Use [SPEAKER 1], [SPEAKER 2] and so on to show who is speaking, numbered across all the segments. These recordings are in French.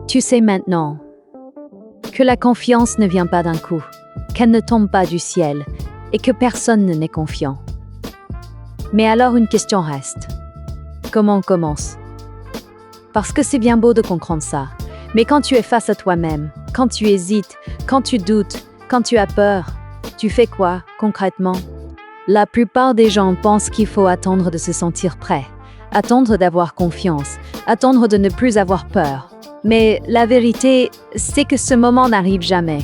[SPEAKER 1] Tu sais maintenant que la confiance ne vient pas d'un coup, qu'elle ne tombe pas du ciel et que personne n'est confiant. Mais alors une question reste. Comment on commence? Parce que c'est bien beau de comprendre ça, mais quand tu es face à toi-même, quand tu hésites, quand tu doutes, quand tu as peur, tu fais quoi concrètement? La plupart des gens pensent qu'il faut attendre de se sentir prêt, attendre d'avoir confiance, attendre de ne plus avoir peur. Mais la vérité, c'est que ce moment n'arrive jamais.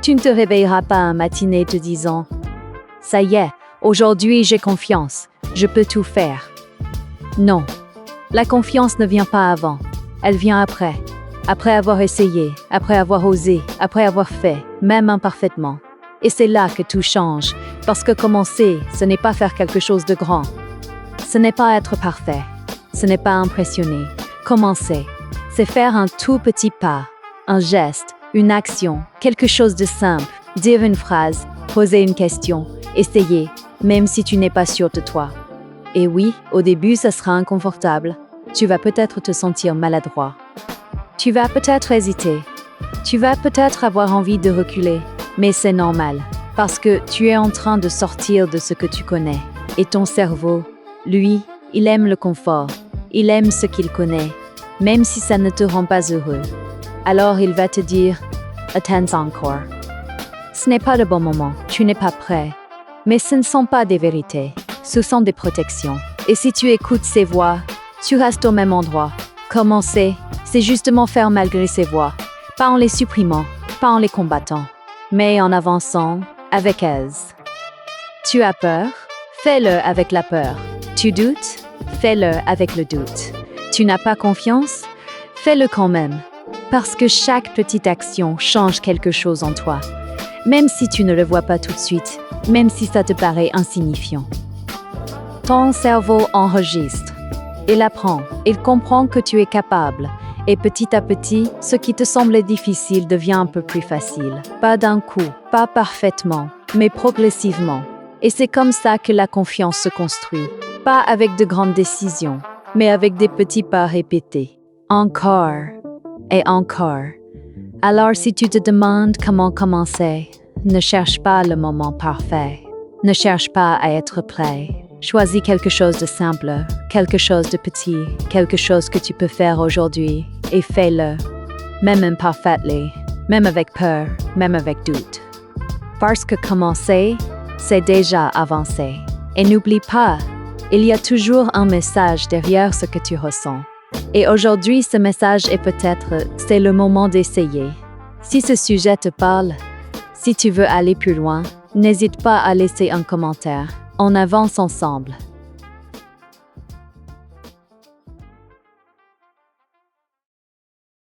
[SPEAKER 1] Tu ne te réveilleras pas un matin te disant « Ça y est, aujourd'hui j'ai confiance, je peux tout faire ». Non, la confiance ne vient pas avant, elle vient après. Après avoir essayé, après avoir osé, après avoir fait, même imparfaitement. Et c'est là que tout change, parce que commencer, ce n'est pas faire quelque chose de grand. Ce n'est pas être parfait, ce n'est pas impressionner. Commencer, c'est faire un tout petit pas, un geste, une action, quelque chose de simple, dire une phrase, poser une question, essayer, même si tu n'es pas sûr de toi. Et oui, au début, ça sera inconfortable. Tu vas peut-être te sentir maladroit. Tu vas peut-être hésiter. Tu vas peut-être avoir envie de reculer. Mais c'est normal, parce que tu es en train de sortir de ce que tu connais. Et ton cerveau, lui, il aime le confort. Il aime ce qu'il connaît, même si ça ne te rend pas heureux. Alors il va te dire « Attends encore ». Ce n'est pas le bon moment, tu n'es pas prêt. Mais ce ne sont pas des vérités, ce sont des protections. Et si tu écoutes ces voix, tu restes au même endroit. Commencer, c'est justement faire malgré ces voix. Pas en les supprimant, pas en les combattant, mais en avançant avec aise. Tu as peur? Fais-le avec la peur. Tu doutes? Fais-le avec le doute. Tu n'as pas confiance? Fais-le quand même. Parce que chaque petite action change quelque chose en toi. Même si tu ne le vois pas tout de suite, même si ça te paraît insignifiant. Ton cerveau enregistre. Il apprend. Il comprend que tu es capable. Et petit à petit, ce qui te semblait difficile devient un peu plus facile. Pas d'un coup, pas parfaitement, mais progressivement. Et c'est comme ça que la confiance se construit. Pas avec de grandes décisions, mais avec des petits pas répétés. Encore et encore. Alors si tu te demandes comment commencer, ne cherche pas le moment parfait. Ne cherche pas à être prêt. Choisis quelque chose de simple, quelque chose de petit, quelque chose que tu peux faire aujourd'hui et fais-le. Même imparfaitement, même avec peur, même avec doute. Parce que commencer, c'est déjà avancer. Et n'oublie pas, il y a toujours un message derrière ce que tu ressens. Et aujourd'hui, ce message est peut-être, c'est le moment d'essayer. Si ce sujet te parle, si tu veux aller plus loin, n'hésite pas à laisser un commentaire. On avance ensemble.